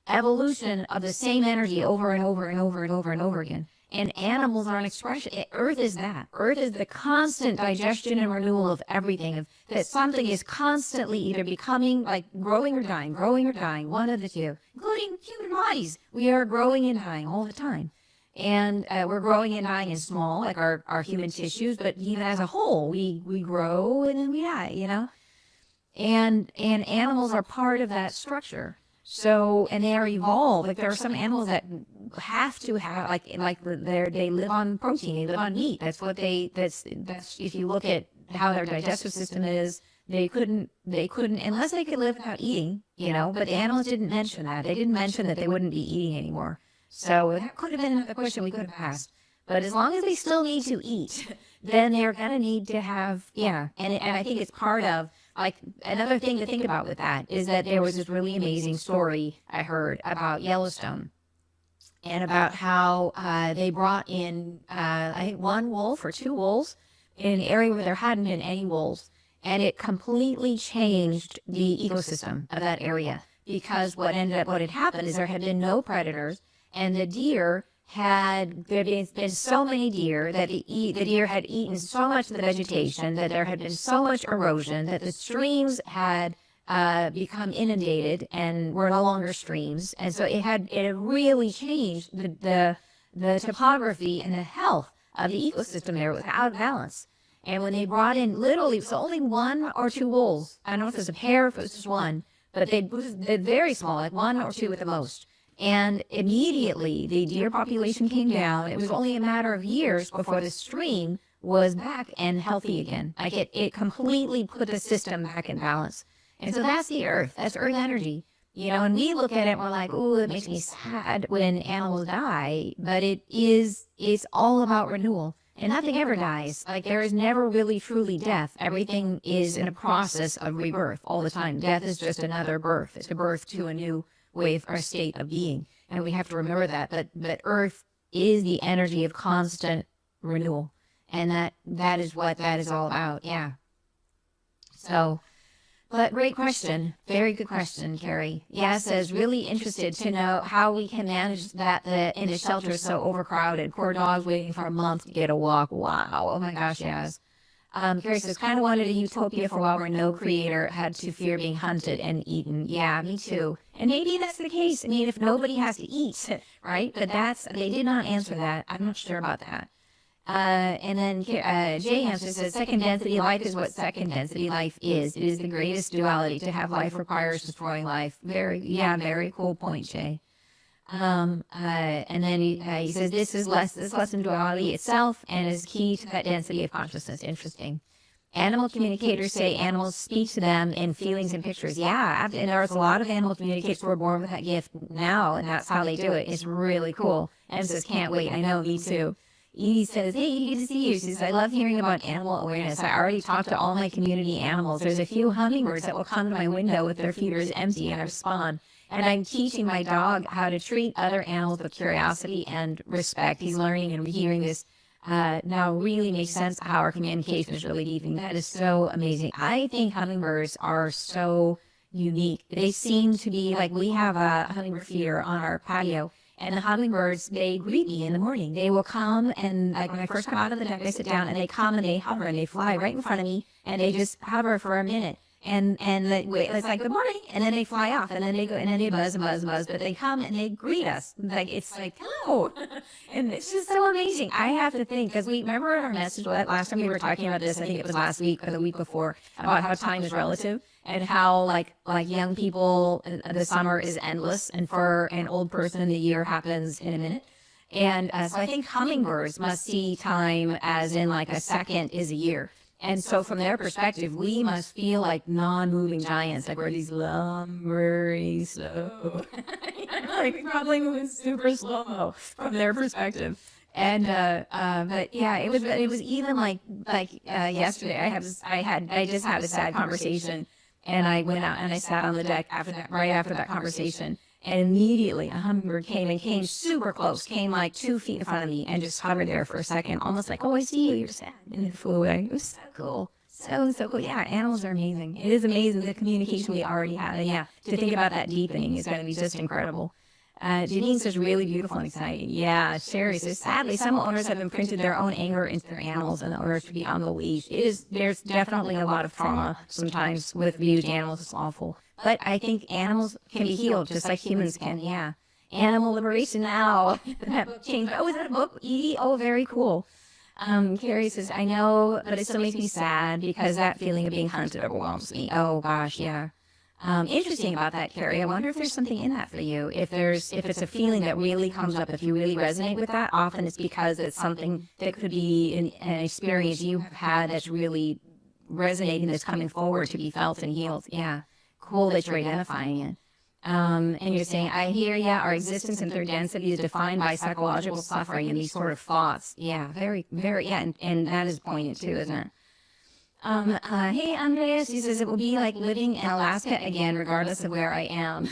evolution of the same energy over and over and over and over and over again. And animals are an expression. Earth is that. Earth is the constant digestion and renewal of everything. That something is constantly either becoming, like, growing or dying, one of the two, including human bodies. We are growing and dying all the time. And we're growing and dying in small, like our human tissues, but even as a whole, we grow and then we die, you know? And animals are part of that structure. So, and they are evolved. Like, there are some animals that have to have, they live on protein, they live on meat. That's if you look at how their digestive system is, they couldn't, unless they could live without eating, you know, but the animals didn't mention that. They didn't mention that they wouldn't be eating anymore. So that could have been another question we could have asked. But as long as they still need to eat, then they're going to need to have, yeah. And I think it's part of, like, another thing to think about with that is that there was this really amazing story I heard about Yellowstone and about how they brought in, I think, 1 wolf or 2 wolves in an area where there hadn't been any wolves. And it completely changed the ecosystem of that area, because what had happened is there had been no predators, and the deer there had been so many deer that the deer had eaten so much of the vegetation, that there had been so much erosion, that the streams had become inundated and were no longer streams. And so it had really changed the topography and the health of the ecosystem there. Was out of balance. And when they brought in, literally, it was only 1 or 2 wolves. I don't know if it was a pair, if it was just one, but they're very small, like 1 or 2 at the most. And immediately the deer population came down. It was only a matter of years before the stream was back and healthy again. Like it completely put the system back in balance. And so that's the earth. That's earth energy. And we look at it, we're like, ooh, it makes me sad when animals die. But it's all about renewal. And nothing ever dies. Like there is never really truly death. Everything is in a process of rebirth all the time. Death is just another birth. It's a birth to a new way of our state of being. And we have to remember that. But earth is the energy of constant renewal. And that is what that is all about. Yeah. So, but great question. Very good question, Carrie. Yeah, says really interested to know how we can manage that in the shelter is so overcrowded. Poor dogs waiting for a month to get a walk. Wow. Oh my gosh, yes. Carrie says, kind of wanted a utopia for a while where no creator had to fear being hunted and eaten. Yeah, me too. And maybe that's the case. I mean, if nobody has to eat, right? But they did not answer that. I'm not sure about that. And then Jay answers, says, second density life is what second density life is. It is the greatest duality. To have life requires destroying life. Very cool point, Jay. And then he says, this lesson duality itself and is key to that density of consciousness. Interesting. Animal communicators say animals speak to them in feelings and pictures. Yeah, and there's a lot of animal communicators who are born with that gift now, and that's how they do it. It's really cool. And says, can't wait. I know, me too. Edie says, hey, good to see you. She says, I love hearing about animal awareness. I already talked to all my community animals. There's a few hummingbirds that will come to my window with their feeders empty and I respond. And I'm teaching my dog how to treat other animals with curiosity and respect. He's learning and hearing this now really makes sense how our communication is really deep. And that is so amazing. I think hummingbirds are so unique. They seem to be like, we have a hummingbird feeder on our patio. And the hummingbirds, they greet me in the morning. They will come and like when I first come out of the deck, I sit down and they come and they hover and they fly right in front of me and they just hover for a minute. And it's like, good morning. And then they fly off and then they go and then they buzz and buzz and buzz. But they come and they greet us. Like, it's like, hello. And it's just so amazing. I have to think, because we remember our message last time we were talking about this, I think it was last week or the week before, about how time is relative. And how like young people, the summer is endless, and for an old person, the year happens in a minute. And so I think hummingbirds must see time as in like a second is a year. And so from their perspective, we must feel like non-moving giants, like we're these lumbering slow, like probably moving super slow from their perspective. And but yeah, it was even like yesterday. I just had a sad conversation. And I went out and I sat on the deck right after that conversation. And immediately a hummingbird came super close, came like 2 feet in front of me and just hovered there for a second, almost like, oh, I see you, you're sad. And it flew away. It was so cool. So cool. Yeah, animals are amazing. It is amazing the communication we already have. And yeah, to think about that deepening is going to be just incredible. Janine says, really beautiful and exciting. Yeah, Sherry says, sadly, some owners have imprinted their own anger into their animals in order to be on the leash. There's definitely a lot of trauma sometimes with abused animals. It's awful. But I think animals can be healed just like humans can. Yeah. Animal Liberation Now. That book changed. Oh, is that a book, Edie? Oh, very cool. Carrie says, I know, but it still makes me sad because that feeling of being hunted overwhelms me. Oh, gosh, yeah. Interesting about that, Carrie. I wonder if there's something in that for you. If it's a feeling that really comes up, if you really resonate with that, often it's because it's something that could be an experience you have had that's really resonating, that's coming forward to be felt and healed. Yeah, cool that you're identifying it. And you're saying, I hear, yeah, our existence in third density is defined by psychological suffering and these sort of thoughts. Yeah, very, very, yeah, and that is poignant too, isn't it? Hey, Andreas, he says it will be like living in Alaska again, regardless of where I am.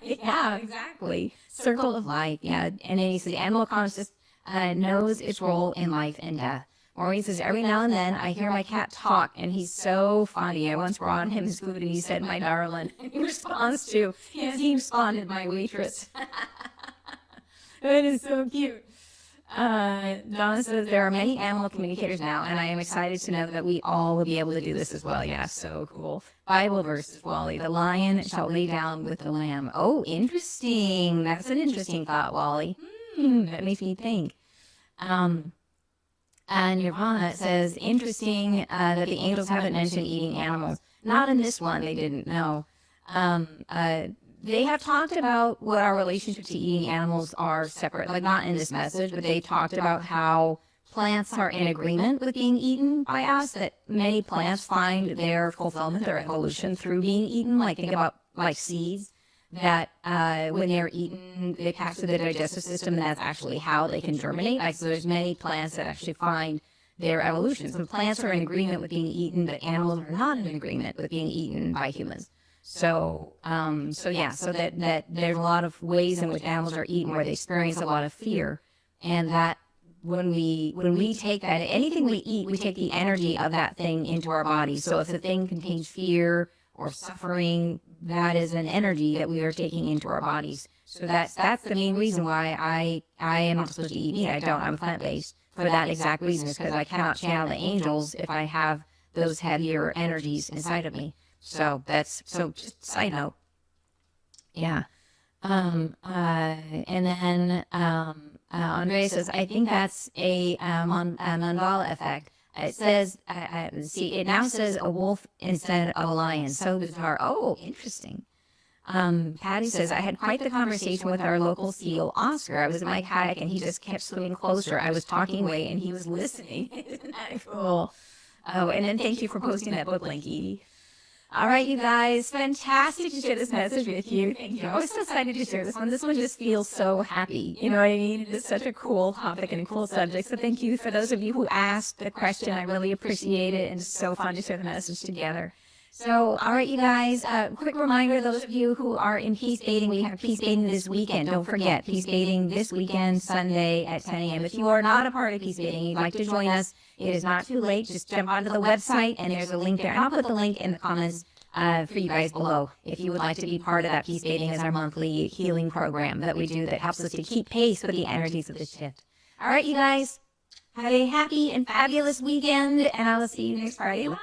Yeah, exactly. Circle of life. Yeah. And then he says animal consciousness knows its role in life and death. Maureen says, every now and then I hear my cat talk and he's so funny. I once brought him his food and he said, my darling. And he responded, my waitress. That is so cute. Donna says there are many animal communicators now, and I am excited to know that we all will be able to do this as well. Yeah, so cool. Bible verses, Wally. The lion shall lay down with the lamb. Oh, interesting. That's an interesting thought, Wally. That makes me think. And Nirvana says, interesting that the angels haven't mentioned eating animals. Not in this one, they didn't know. They have talked about what our relationship to eating animals are separate, like not in this message, but they talked about how plants are in agreement with being eaten by us, that many plants find their fulfillment, their evolution through being eaten. Like think about like seeds that when they're eaten, they pass through the digestive system, and that's actually how they can germinate. Like, so there's many plants that actually find their evolution. So plants are in agreement with being eaten, but animals are not in agreement with being eaten by humans. So that there's a lot of ways in which animals are eaten where they experience a lot of fear, and that when we take that, anything we eat, we take the energy of that thing into our bodies. So if the thing contains fear or suffering, that is an energy that we are taking into our bodies. So that's the main reason why I am not supposed to eat meat. I'm plant-based for that exact reason, is because I cannot channel the angels if I have those heavier energies inside of me. So just side note. Yeah. And then Andrea says, I think that's a mandala effect. It says, see, it now says a wolf instead of a lion. So bizarre. Oh, interesting. Patty says, I had quite the conversation with our local seal, Oscar. I was in my kayak and he just kept swimming closer. I was talking away and he was listening. Isn't that cool? Oh, and then thank you for posting that book link, Edie. All right, you guys, fantastic to share this message with you. Thank you. I was so excited to share this one. This one just feels so happy. You know what I mean? It is such a cool topic and a cool subject. So thank you for those of you who asked the question. I really appreciate it. And it's so fun to share the message together. So, all right, you guys, quick reminder, those of you who are in peace baiting, we have peace baiting this weekend. Don't forget, peace baiting this weekend, Sunday at 10 a.m. If you are not a part of peace baiting, you'd like to join us, it is not too late. Just jump onto the website, and there's a link there. And I'll put the link in the comments for you guys below if you would like to be part of that. Peace baiting is our monthly healing program that we do that helps us to keep pace with the energies of the shift. All right, you guys, have a happy and fabulous weekend, and I will see you next Friday. Bye.